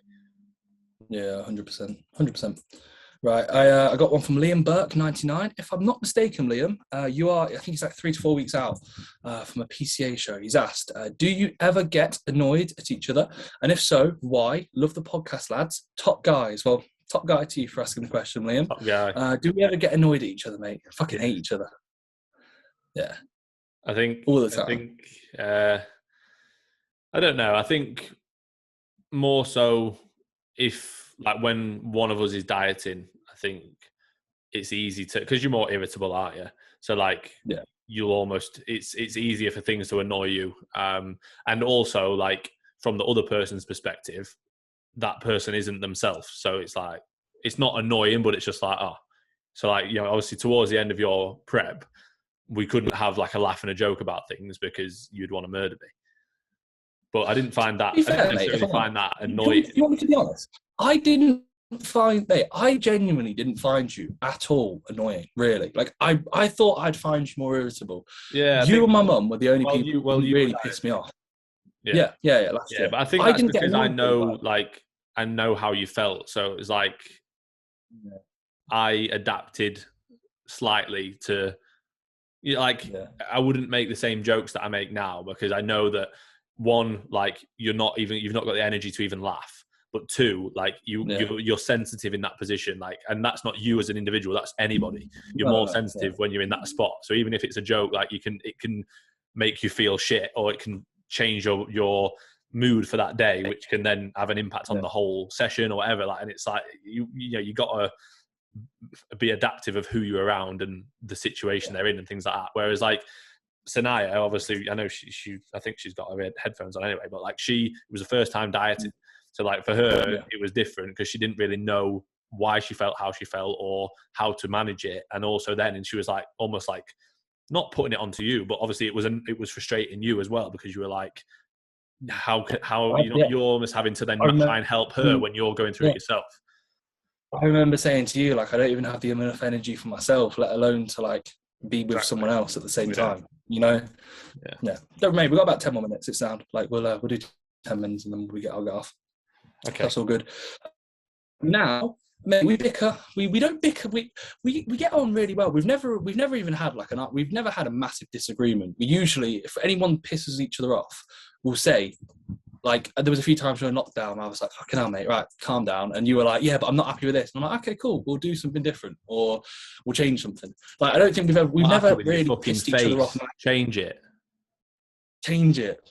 Yeah, 100%. 100%. Right, I got one from Liam Burke, 99. If I'm not mistaken, Liam, you are, I think it's like 3 to 4 weeks out from a PCA show. He's asked, do you ever get annoyed at each other? And if so, why? Love the podcast, lads. Top guys. Well, top guy to you for asking the question, Liam. Top guy. Do we ever get annoyed at each other, mate? I fucking hate each other. Yeah. I think all the time. I don't know. I think more so if, like, when one of us is dieting, I think it's easy to, because you're more irritable, aren't you? So, like, you'll almost, it's easier for things to annoy you. And also, like, from the other person's perspective, that person isn't themselves. So it's like, it's not annoying, but it's just like, oh. So, like, obviously towards the end of your prep, we couldn't have like a laugh and a joke about things because you'd want to murder me. But I didn't find that. Fair, I didn't necessarily find that annoying. You want me to be honest? I genuinely didn't find you at all annoying, really. Like, I thought I'd find you more irritable. Yeah. You and my mum were the only people who really pissed me off. Yeah. Last year. But I think that's because I know how you felt. So it was like, I adapted slightly to, I wouldn't make the same jokes that I make now because I know that, one, like, you've not got the energy to even laugh, but two, like, you're sensitive in that position, like, and that's not you as an individual, that's anybody. You're more sensitive when you're in that spot. So even if it's a joke, like, it can make you feel shit, or it can change your mood for that day, which can then have an impact on the whole session or whatever. Like, and it's like, you got to be adaptive of who you're around and the situation they're in and things like that. Whereas, like, Sanaya, obviously, I know I think she's got her headphones on anyway, but, like, it was the first time dieting. So, like, for her, it was different because she didn't really know why she felt how she felt or how to manage it. And also then, and she was like, almost like not putting it onto you, but obviously it was frustrating you as well because you were like, you're almost having to then try and help her when you're going through it yourself. I remember saying to you, like, I don't even have the enough energy for myself, let alone to, like, be with someone else at the same time, Yeah. Don't worry, we've got about 10 more minutes. It sounds like we'll do 10 minutes and then I'll get off. Okay, that's all good. Now, mate, we bicker. We don't bicker. We get on really well. We've never even had we've never had a massive disagreement. We usually, if anyone pisses each other off, we'll say, like, there was a few times during lockdown, I was like, fucking hell, mate, right, calm down. And you were like, yeah, but I'm not happy with this. And I'm like, okay, cool, we'll do something different, or we'll change something. Like, I don't think we've never really pissed each other off. Change it.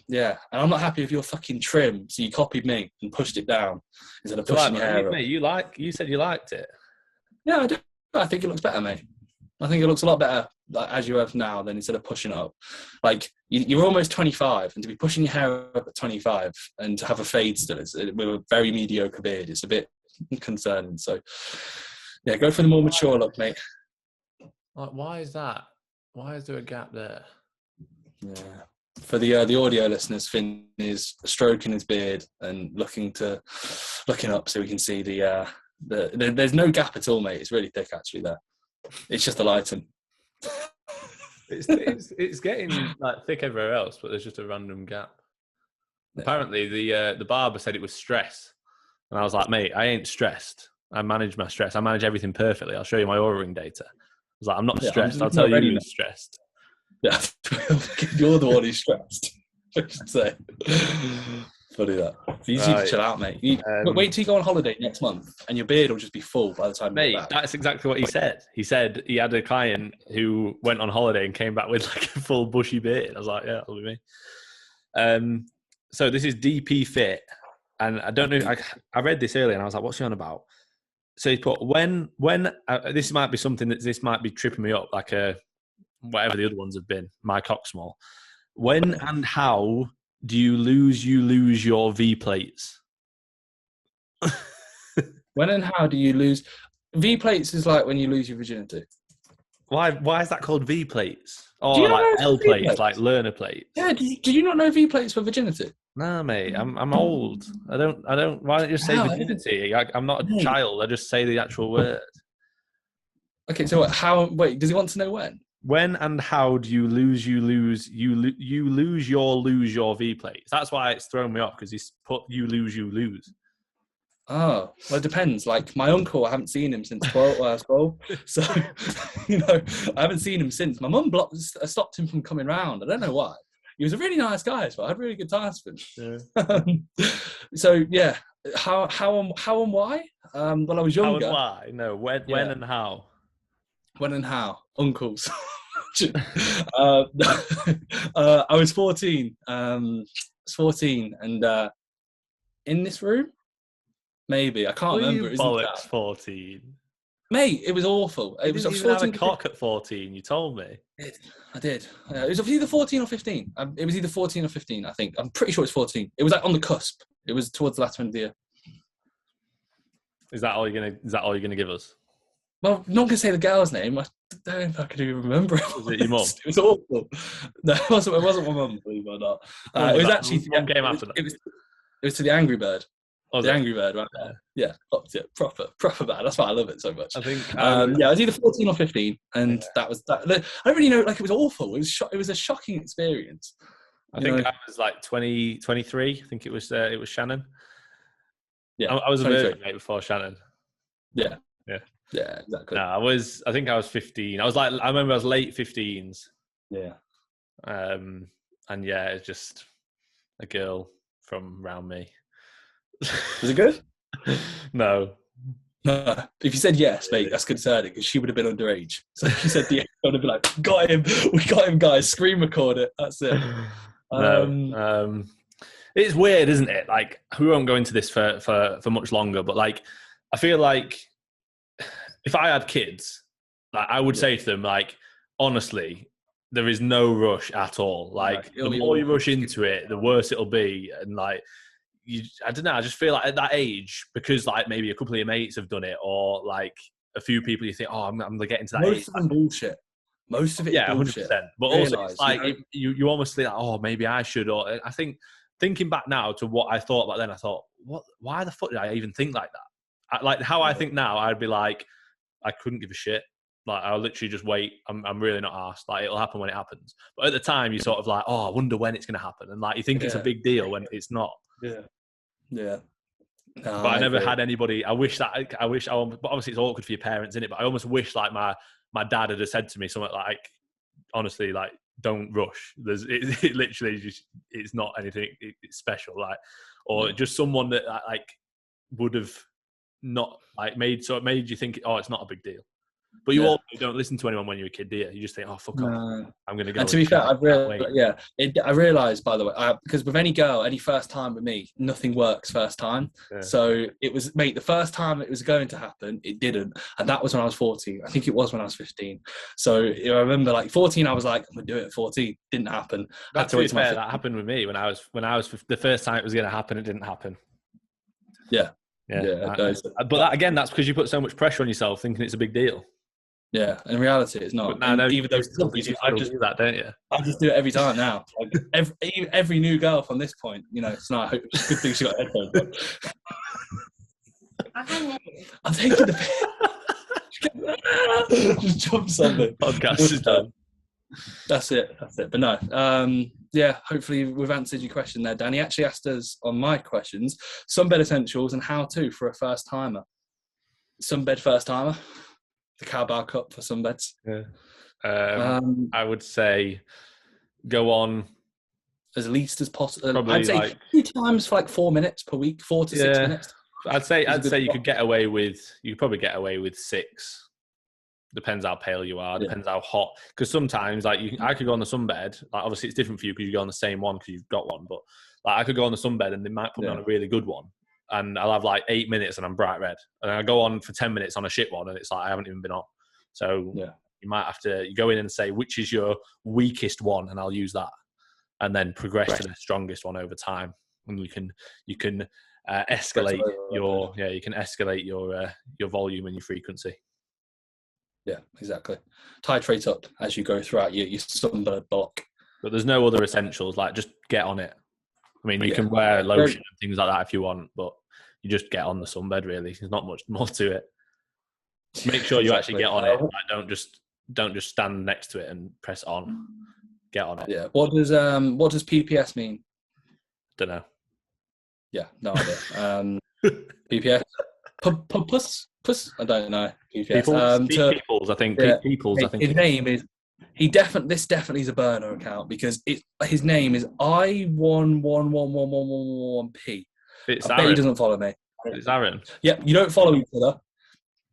Yeah. And I'm not happy with your fucking trim, so you copied me and pushed it down instead of pushing your hair up. Mate, you said you liked it. Yeah, I do. I think it looks better, mate. I think it looks a lot better, like, as you have now, than instead of pushing it up. Like, you're almost 25, and to be pushing your hair up at 25 and to have a fade still, with a very mediocre beard, it's a bit concerning. So, yeah, go for the more mature look, mate. Like, why is that? Why is there a gap there? Yeah. For the audio listeners, Finn is stroking his beard and looking up so we can see there's no gap at all, mate. It's really thick, actually, there. It's just the lighting. It's getting, like, thick everywhere else, but there's just a random gap. Yeah. Apparently, the barber said it was stress, and I was like, mate, I ain't stressed. I manage my stress. I manage everything perfectly. I'll show you my ordering data. I was like, I'm not stressed. I'll tell you who's stressed. Yeah, you're the one who's stressed, I should say. Funny that. You just need to chill out, mate. But wait till you go on holiday next month, and your beard will just be full by the time you get back. That's exactly what he said. He said he had a client who went on holiday and came back with like a full bushy beard. I was like, yeah, that'll be me. So this is DP Fit, and I don't know. I read this earlier, and I was like, what's he on about? So he put when this might be something that this might be tripping me up, like whatever the other ones have been. My cock small. When and how do you lose your V plates? When and how do you lose V plates? Is like when you lose your virginity. Why is that called V plates? Or like L plates, like learner plates? Yeah, did you not know V plates for virginity? No, mate, I'm old. I don't. Why don't you just say virginity? I'm not a child. I just say the actual word. Okay, so wait, does he want to know when? When and how do you lose your V plates? That's why it's thrown me off, because he's put you lose. Oh, well, it depends. Like my uncle, I haven't seen him since 12. So, I haven't seen him since. My mum stopped him from coming round. I don't know why. He was a really nice guy, so I had really good times with him. Yeah. So yeah, how and why? When I was younger. How and why? No, when and how. When and how? Uncles. I was 14. And in this room, maybe I can't remember. You bollocks 14. Mate, it was awful. You didn't even have a cock at 14. You told me. I did. It was either 14 or 15. It was either 14 or 15. I think. I'm pretty sure it's 14. It was like on the cusp. It was towards the latter end of the year. Is that all you're gonna give us? Well, I'm not gonna say the girl's name. I don't know if I could even remember it. Was it your mum? It was awful. No, it wasn't my mum, believe it or not. It was actually one game after that. It was to the Angry Bird. Angry Bird, right? Yeah, proper bad. That's why I love it so much. I think. It was either 14 or 15, and that was that. I don't really know. Like, it was awful. It was a shocking experience. I think I was like 20, 23. I think it was Shannon. Yeah, I was a virgin mate before Shannon. Yeah, exactly. No, I think I was 15. I remember I was late 15s. Yeah. And yeah, it's just a girl from round me. Was it good? No. If you said yes, mate, that's concerning, because she would have been underage. So if you said yes, I would have been like, got him. We got him, guys. Screen record it. That's it. No. It's weird, isn't it? Like, we won't go into this for much longer, but like, I feel like if I had kids, like, I would say to them, like, honestly, there is no rush at all. Like, the more you rush into it, the worse it'll be. And like, I don't know. I just feel like at that age, because like maybe a couple of your mates have done it, or like a few people, you think, oh, I'm going to get into that age. Most of them bullshit. Most of it, yeah, bullshit. 100%. But also, it's like you almost think, like, oh, maybe I should. Or I think thinking back now to what I thought back then, I thought, what? Why the fuck did I even think like that? Like how I think now, I'd be like, I couldn't give a shit. Like, I'll literally just wait. I'm really not arsed. Like, it'll happen when it happens. But at the time, you're sort of like, oh, I wonder when it's going to happen. And like, you think it's a big deal when it's not. Yeah. No, but I never had anybody. But obviously it's awkward for your parents, isn't it? But I almost wish like my dad had said to me something like, honestly, like, don't rush. It literally just, it's not anything it's special. Like, or just someone that like would have not like made you think, oh, it's not a big deal. But you also don't listen to anyone when you're a kid, do you? You just think, oh, fuck off. I'm going to go. And to be fair, I realised, by the way, because with any girl, any first time with me, nothing works first time. Yeah. So it was, mate, the first time it was going to happen, it didn't. And that was when I was 14. I think it was when I was 15. So I remember like 14, I was like, I'm going to do it at 14. Didn't happen. That happened with me when I was the first time it was going to happen, it didn't happen. Yeah. But that, again, that's because you put so much pressure on yourself thinking it's a big deal. Yeah, in reality, it's not. No, even those you just do that, don't you? I just do it every time now. Like, every new girl from this point, it's not. It's a good thing she got headphones on. I'm taking the piss. Just jumps on me. Podcast is done. That's it. But no, hopefully we've answered your question there, Dan. He actually asked us on my questions, sunbed essentials and how to for a first timer. Sunbed first timer. The Cowbell Cup for sunbeds. Yeah. I would say go on as least as possible. Probably I'd say like 2 times for like 4 minutes per week, 4 to 6 minutes. I'd say you spot. could get away with. You could probably get away with 6. Depends how pale you are. Depends how hot. Because sometimes, like I could go on the sunbed. Like obviously, it's different for you because you go on the same one because you've got one. But like I could go on the sunbed and they might put me on a really good one, and I'll have like 8 minutes and I'm bright red, and then I go on for 10 minutes on a shit one, and it's like I haven't even been on. So you might have to go in and say which is your weakest one, and I'll use that, and then progress to the strongest one over time, and you can escalate your volume and your frequency. Yeah, exactly. Titrate up as you go throughout your sunbird block. But there's no other essentials, like just get on it. I mean, you can wear lotion and things like that if you want, but you just get on the sunbed, really. There's not much more to it. Make sure you actually get on it. Like, don't just stand next to it and press on. Get on it. Yeah. What does PPS mean? Don't know. Yeah, no idea. PPS. Puss? I don't know. PPS. Peoples, I think. Yeah. Peoples, I think. His name is. This definitely is a burner account because his name is I111111P. I bet he doesn't follow me. It's Aaron. Yep, you don't follow each other.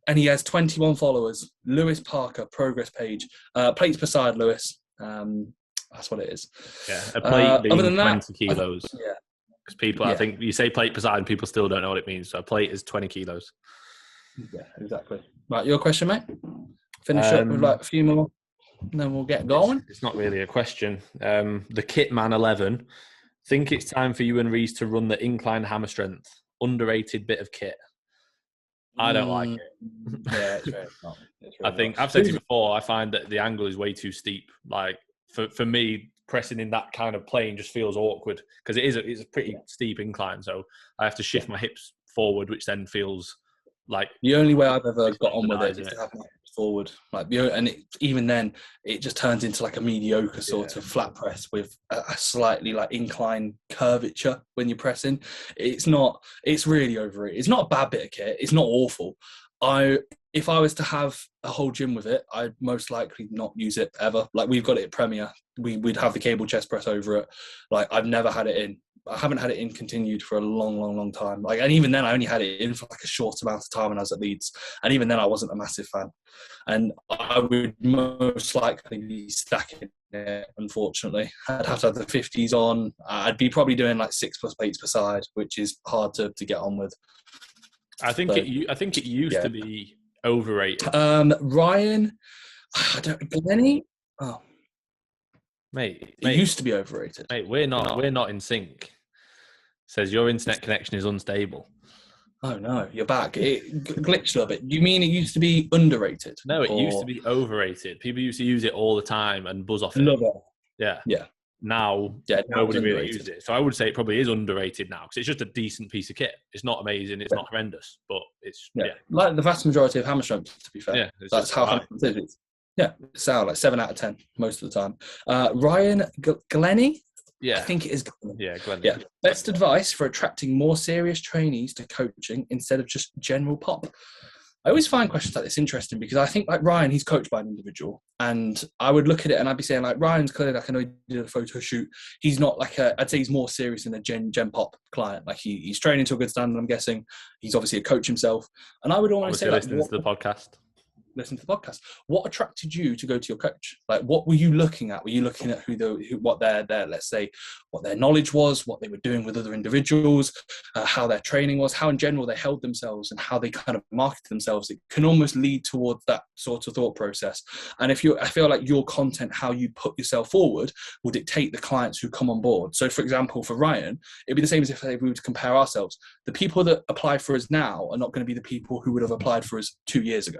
And he has 21 followers. Lewis Parker, progress page. Plates per side, Lewis. That's what it is. Yeah, a plate being other than 20 kilos. Yeah. Because people, I think you say plate per side and people still don't know what it means. So a plate is 20 kilos. Yeah, exactly. Right, your question, mate? Finish up with like a few more, and then we'll get going. It's not really a question. The Kitman 11. Think it's time for you and Reece to run the incline hammer strength. Underrated bit of kit. I don't like it. Yeah, it's very not. I think I've said to you before, I find that the angle is way too steep. Like for me, pressing in that kind of plane just feels awkward because it's a pretty steep incline. So I have to shift my hips forward, which then feels like the only way I've ever got on with it is to have my hips forward. Even then, it just turns into like a mediocre sort of flat press with a slightly like incline curvature when you're pressing. It's really overrated. It's not a bad bit of kit. It's not awful. If I was to have a whole gym with it, I'd most likely not use it ever. Like we've got it at Premier. We'd have the cable chest press over it. Like I've never had it in. I haven't had it in continued for a long time. Like, and even then I only had it in for like a short amount of time when I was at Leeds. And even then I wasn't a massive fan. And I would most likely be stacking it, unfortunately. I'd have to have the 50s on. I'd be probably doing like 6+ plates per side, which is hard to get on with. I think it used to be overrated. Ryan, Glenny. Oh, mate, it used to be overrated. Mate, we're not in sync. Says your internet connection is unstable. Oh no, you're back. It glitched a little bit. You mean it used to be underrated? No, it used to be overrated. People used to use it all the time and buzz off it. Love it. Yeah. Now nobody really uses it. So I would say it probably is underrated now because it's just a decent piece of kit. It's not amazing. It's not horrendous, but it's like the vast majority of hammer strength. To be fair, that's how hammer strength is. Yeah, it's like 7 out of 10 most of the time. Ryan Glenny. Yeah, I think it is. Glenny. Yeah, best advice for attracting more serious trainees to coaching instead of just general pop. I always find questions like this interesting because I think like Ryan, he's coached by an individual, and I would look at it and I'd be saying like Ryan's clearly like I know he did a photo shoot. He's not like I'd say he's more serious than a gen pop client. Like he's training to a good standard. I'm guessing he's obviously a coach himself, and I would almost say like, listen to the podcast. What attracted you to go to your coach? Like, what were you looking at? Were you looking at what their let's say what their knowledge was, what they were doing with other individuals, how their training was, how in general they held themselves, and how they kind of marketed themselves? It can almost lead towards that sort of thought process. And I feel like your content, how you put yourself forward, will dictate the clients who come on board. So, for example, for Ryan, it'd be the same as if we were to compare ourselves. The people that apply for us now are not going to be the people who would have applied for us 2 years ago.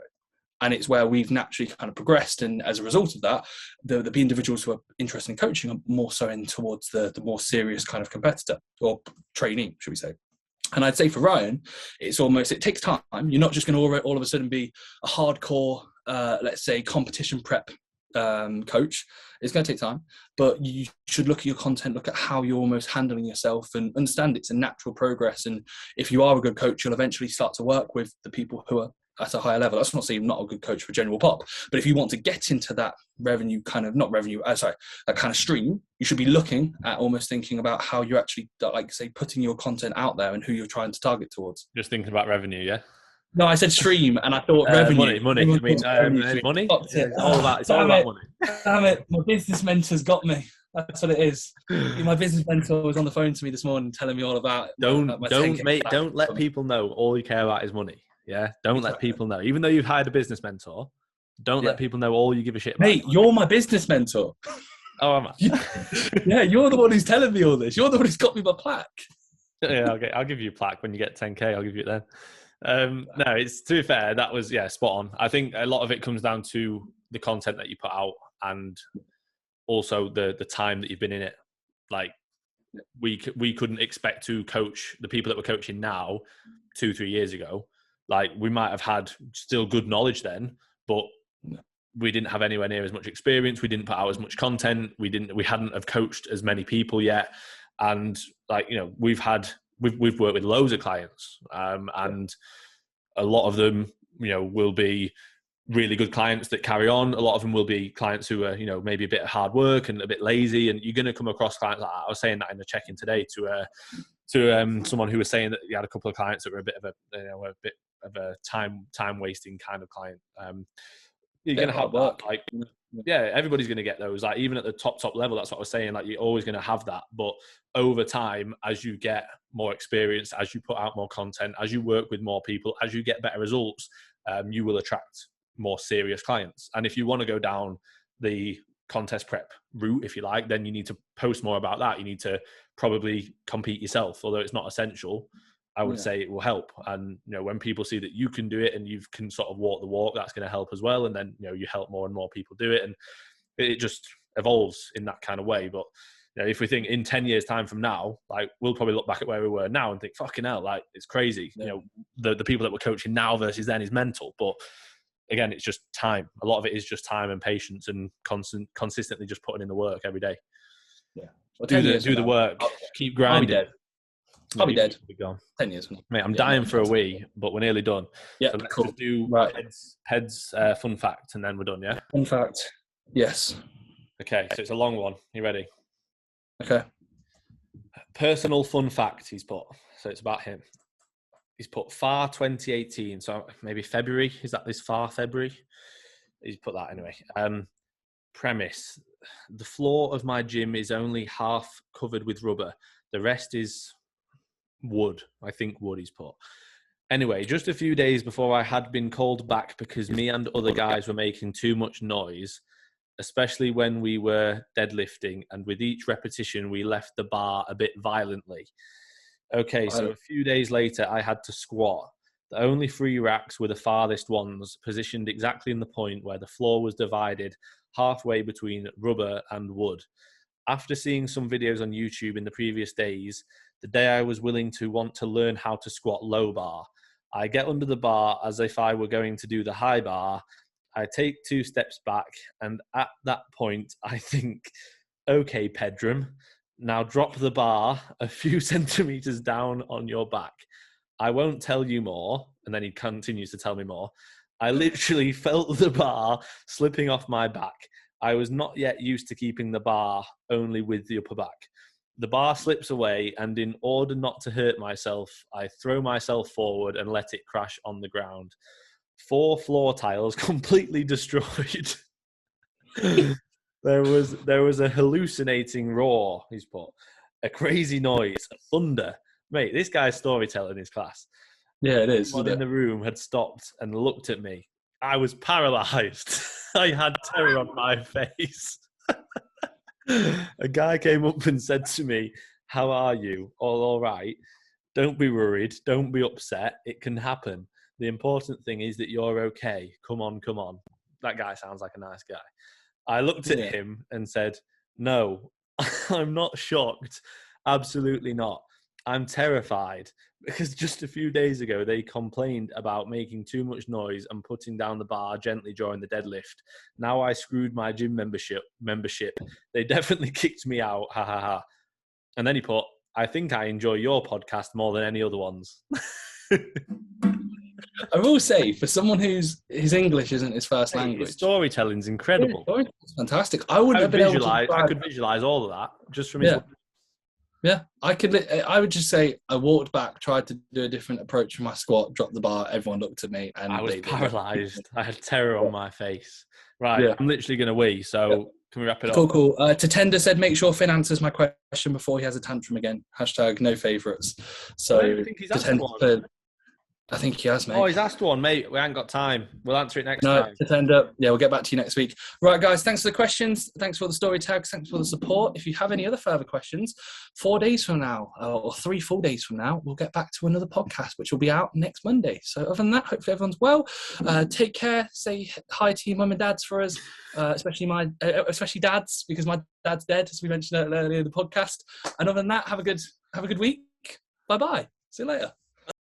And it's where we've naturally kind of progressed. And as a result of that, the individuals who are interested in coaching are more so in towards the more serious kind of competitor or trainee, should we say. And I'd say for Ryan, it takes time. You're not just going to all of a sudden be a hardcore, let's say, competition prep coach. It's going to take time, but you should look at your content, look at how you're almost handling yourself, and understand it's a natural progress. And if you are a good coach, you'll eventually start to work with the people who are at a higher level. That's not saying you're not a good coach for general pop, but if you want to get into that revenue kind of, not revenue, that kind of stream, you should be looking at almost thinking about how you're actually, like, say, putting your content out there and who you're trying to target towards. Just thinking about revenue, yeah? No, I said stream, and I thought revenue. Money. I mean, money. It's all about money. Damn it! My business mentor's got me. That's what it is. My business mentor was on the phone to me this morning, telling me all about. Don't let people know all you care about is money. Yeah, don't let people know. Even though you've hired a business mentor, don't let people know all you give a shit about. Mate, you're my business mentor. Oh, am I? Yeah, you're the one who's telling me all this. You're the one who's got me my plaque. Yeah, I'll give you a plaque when you get 10K. I'll give you it then. No, it's, to be fair, that was spot on. I think a lot of it comes down to the content that you put out and also the time that you've been in it. Like we couldn't expect to coach the people that we're coaching now 2-3 years ago. Like we might have had still good knowledge then, but we didn't have anywhere near as much experience. We didn't put out as much content. We hadn't have coached as many people yet. And like, we've worked with loads of clients, and a lot of them, will be really good clients that carry on. A lot of them will be clients who are, maybe a bit of hard work and a bit lazy. And you're going to come across clients like that. I was saying that in the check-in today to someone who was saying that he had a couple of clients that were a bit of a time wasting kind of client. You're going to have that. Like, everybody's going to get those. Like even at the top level, that's what I was saying. Like you're always going to have that. But over time, as you get more experience, as you put out more content, as you work with more people, as you get better results, you will attract more serious clients. And if you want to go down the contest prep route, if you like, then you need to post more about that. You need to probably compete yourself, although it's not essential. I would say it will help. And, when people see that you can do it and you can sort of walk the walk, that's going to help as well. And then, you help more and more people do it. And it just evolves in that kind of way. But, if we think in 10 years time from now, like we'll probably look back at where we were now and think, fucking hell, like it's crazy. The people that we're coaching now versus then is mental. But again, it's just time. A lot of it is just time and patience and consistently just putting in the work every day. Yeah. Well, do the work. Keep grinding. I'll be dead. Be gone. 10 years. Mate, I'm dying for a wee, but we're nearly done. Yeah, so let's cool. just do heads fun fact, and then we're done, yeah? Fun fact. Yes. Okay, so it's a long one. You ready? Okay. Personal fun fact he's put. So it's about him. He's put FAR 2018, so maybe February. Is that this FAR February? He's put that anyway. Premise. The floor of my gym is only half covered with rubber. The rest is wood. I think wood he's put. Anyway, just a few days before I had been called back because me and other guys were making too much noise, especially when we were deadlifting, and with each repetition we left the bar a bit violently. Okay, so a few days later I had to squat. The only 3 racks were the farthest ones, positioned exactly in the point where the floor was divided halfway between rubber and wood. After seeing some videos on YouTube in the previous days, the day I was willing to want to learn how to squat low bar, I get under the bar as if I were going to do the high bar. I take 2 steps back, and at that point I think, okay, Pedram, now drop the bar a few centimeters down on your back. I won't tell you more. And then he continues to tell me more. I literally felt the bar slipping off my back. I was not yet used to keeping the bar only with the upper back. The bar slips away, and in order not to hurt myself, I throw myself forward and let it crash on the ground. 4 floor tiles completely destroyed. There was a hallucinating roar, he's put. A crazy noise, a thunder. Mate, this guy's storytelling in his class. Yeah, it is. Everyone in the room had stopped and looked at me. I was paralyzed. I had terror on my face. A guy came up and said to me, "How are you? All right? Don't be worried. Don't be upset. It can happen. The important thing is that you're okay. Come on, come on." That guy sounds like a nice guy. I looked at him and said, "No, I'm not shocked. Absolutely not. I'm terrified, because just a few days ago they complained about making too much noise and putting down the bar gently during the deadlift. Now I screwed my gym membership. They definitely kicked me out. Ha ha ha." And then he put, "I think I enjoy your podcast more than any other ones." I will say, for someone whose English isn't his first Hey, language, his storytelling's incredible. it's fantastic. I wouldn't have been able to. I could visualize all of that just from his. Yeah, I would just say I walked back, tried to do a different approach from my squat, dropped the bar. Everyone looked at me, and I was paralysed. I had terror on my face. Right, Yeah. I'm literally going to wee. So can we wrap it up? Cool. Tatenda said, make sure Finn answers my question before he has a tantrum again. # no favourites. So I don't think he's asked one. I think he has, mate. Oh, he's asked one, mate. We ain't got time. We'll answer it next time. Tatenda. Yeah, we'll get back to you next week. Right, guys, thanks for the questions. Thanks for the story tags. Thanks for the support. If you have any other further questions, 4 days from now, or 3 full days from now, we'll get back to another podcast, which will be out next Monday. So other than that, hopefully everyone's well. Take care. Say hi to your mum and dads for us, especially dads, because my dad's dead, as we mentioned earlier in the podcast. And other than that, have a good week. Bye-bye. See you later.